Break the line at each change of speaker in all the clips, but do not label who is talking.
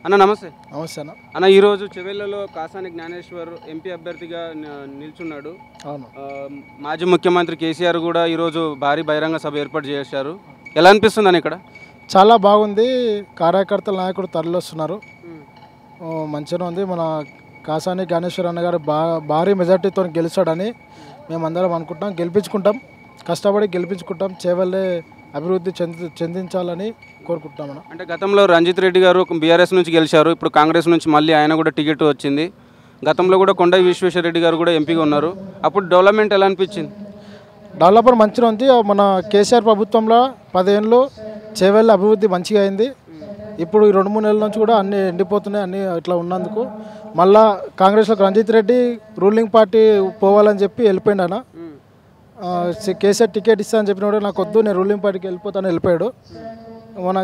అన్న నమస్తే.
నమస్తే అన్న.
అన్న ఈరోజు చెవెళ్లలో కాసాని జ్ఞానేశ్వర్ ఎంపీ అభ్యర్థిగా నిల్చున్నాడు.
అవును.
మాజీ ముఖ్యమంత్రి కేసీఆర్ కూడా ఈరోజు భారీ బహిరంగ సభ ఏర్పాటు చేశారు. ఎలా అనిపిస్తుందని ఇక్కడ?
చాలా బాగుంది. కార్యకర్తల నాయకుడు తరలిస్తున్నారు. మంచిగా ఉంది. మన కాసాని జ్ఞానేశ్వర్ అన్న గారు భారీ మెజార్టీతో గెలిచాడని మేమందరం అనుకుంటాం. గెలిపించుకుంటాం, కష్టపడి గెలిపించుకుంటాం. చేవల్లే అభివృద్ధి చెందించాలని కోరుకుంటున్నాం. మనం
అంటే గతంలో రంజిత్ రెడ్డి గారు బీఆర్ఎస్ నుంచి గెలిచారు. ఇప్పుడు కాంగ్రెస్ నుంచి మళ్ళీ ఆయన కూడా టికెట్ వచ్చింది. గతంలో కూడా కొండ విశ్వేశ్వరరెడ్డి గారు కూడా ఎంపీగా ఉన్నారు. అప్పుడు డెవలప్మెంట్ ఎలా అనిపించింది?
డెవలపర్ మంచిగా ఉంది. మన కేసీఆర్ ప్రభుత్వంలో 10 ఏళ్ళు చేవెళ్ళ అభివృద్ధి మంచిగా అయింది. ఇప్పుడు ఈ 2-3 నెలల నుంచి కూడా అన్నీ ఎండిపోతున్నాయి. అన్నీ ఇట్లా ఉన్నందుకు మళ్ళా కాంగ్రెస్లోకి రంజిత్ రెడ్డి రూలింగ్ పార్టీ పోవాలని చెప్పి వెళ్ళిపోయిండు. ఆయన కేసీఆర్ టికెట్ ఇస్తా అని చెప్పిన కూడా నాకు వద్దు, నేను రూలింగ్ పార్టీకి వెళ్ళిపోతాను వెళ్ళిపోయాడు. మన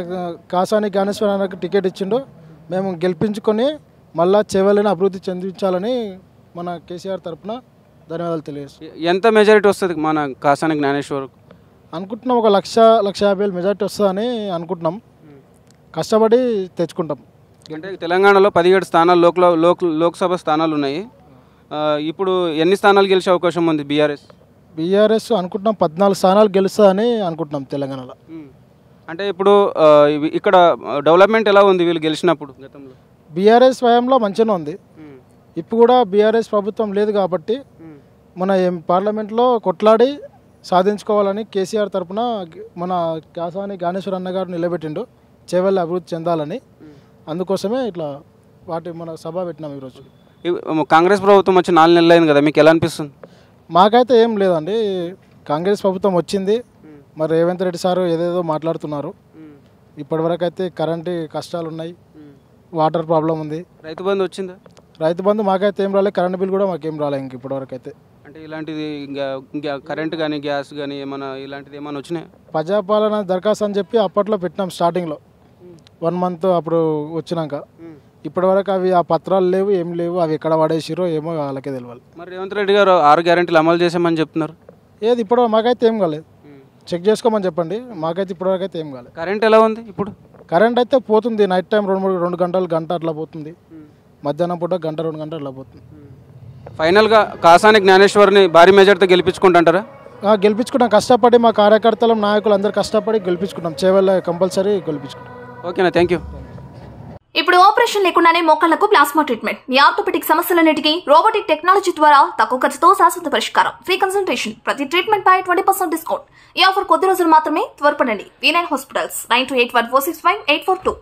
కాసాని జ్ఞానేశ్వర్ అన్నకు టికెట్ ఇచ్చిండు. మేము గెలిపించుకొని మళ్ళా చేవెళ్ళని అభివృద్ధి చెందించాలని మన కేసీఆర్ తరఫున ధన్యవాదాలు తెలియజేస్తాం.
ఎంత మెజారిటీ వస్తుంది మన కాసాని జ్ఞానేశ్వర్?
అనుకుంటున్నాం 1,50,000 మెజారిటీ వస్తుందని అనుకుంటున్నాం. కష్టపడి తెచ్చుకుంటాం.
అంటే తెలంగాణలో 17 స్థానాలు లోక్సభ స్థానాలు ఉన్నాయి. ఇప్పుడు ఎన్ని స్థానాలు గెలిచే అవకాశం ఉంది బీఆర్ఎస్?
అనుకుంటున్నాం 14 స్థానాలు గెలుస్తుందని అనుకుంటున్నాం తెలంగాణలో.
అంటే ఇప్పుడు ఇక్కడ డెవలప్మెంట్ ఎలా ఉంది వీళ్ళు గెలిచినప్పుడు? గతంలో
బీఆర్ఎస్ స్వయంలో మంచిగానే ఉంది. ఇప్పుడు కూడా బీఆర్ఎస్ ప్రభుత్వం లేదు కాబట్టి మన పార్లమెంట్లో కొట్లాడి సాధించుకోవాలని కేసీఆర్ తరఫున మన కాసాని జ్ఞానేశ్వర్ అన్న గారు నిలబెట్టిండు. చేవెళ్ళ అభివృద్ధి చెందాలని. అందుకోసమే ఇట్లా మన సభ పెట్టినాం ఈరోజు.
కాంగ్రెస్ ప్రభుత్వం వచ్చి 4 నెలలు అయింది కదా, మీకు ఎలా అనిపిస్తుంది?
మాకైతే ఏం లేదండి. కాంగ్రెస్ ప్రభుత్వం వచ్చింది, మరి రేవంత్ రెడ్డి సారు ఏదేదో మాట్లాడుతున్నారు. ఇప్పటివరకు అయితే కరెంటు కష్టాలు ఉన్నాయి, వాటర్ ప్రాబ్లం ఉంది.
రైతు బంధు వచ్చిందా?
రైతు బంధు మాకైతే ఏం రాలేదు, కరెంటు బిల్ కూడా మాకేం రాలేదు ఇంక ఇప్పటివరకు అయితే.
అంటే ఇలాంటిది ఇంకా కరెంట్ కానీ గ్యాస్ కానీ ఏమైనా ఇలాంటిది ఏమైనా వచ్చినాయి?
ప్రజాపాలన దరఖాస్తు అని చెప్పి అప్పట్లో పెట్టినాం స్టార్టింగ్లో 1 మంత్ అప్పుడు వచ్చినాక. ఇప్పటివరకు అవి ఆ పత్రాలు లేవు, ఏం లేవు. అవి ఎక్కడ పడేసిరో ఏమో వాళ్ళకే తెలియాలి.
మరి రేవంత్ రెడ్డి గారు 6 గ్యారెంటీలు అమలు చేసామని చెప్తున్నారు.
ఏది ఇప్పుడు మాకైతే ఏం కాలేదు. చెక్ చేసుకోమని చెప్పండి. మాకైతే ఇప్పటివరకు అయితే ఏం కాలేదు.
కరెంట్ ఎలా ఉంది ఇప్పుడు?
కరెంట్ అయితే పోతుంది. నైట్ టైం 2 గంటలు గంట అట్లా పోతుంది. మధ్యాహ్నం పూట 1-2 గంటలు అట్లా పోతుంది.
ఫైనల్గా కాసాని జ్ఞానేశ్వర్ని భారీ మెజార్టీతో గెలిపించుకుంటారా?
గెలిపించుకుంటాం. కష్టపడి మా కార్యకర్తలు నాయకులు అందరూ కష్టపడి గెలిపించుకుంటాం. చేవెళ్ళ కంపల్సరీ గెలిపించుకుంటాం.
ఓకేనా, థ్యాంక్ యూ.
ఇప్పుడు ఆపరేషన్ లేకుండానే మోకాళ్లకు ప్లాస్మా ట్రీట్మెంట్. మీ ఆర్థోపెడిక్ సమస్యలన్నిటికీ రోబోటిక్ టెక్నాలజీ ద్వారా తక్కువ ఖర్చుతో శాశ్వత పరిష్కారం. Free consultation. ప్రతి ట్రీట్మెంట్ పై 20% డిస్కౌంట్. ఈ ఆఫర్ కొద్ది రోజులు మాత్రమే. త్వరపడండి. V9 hospitals 9281465842.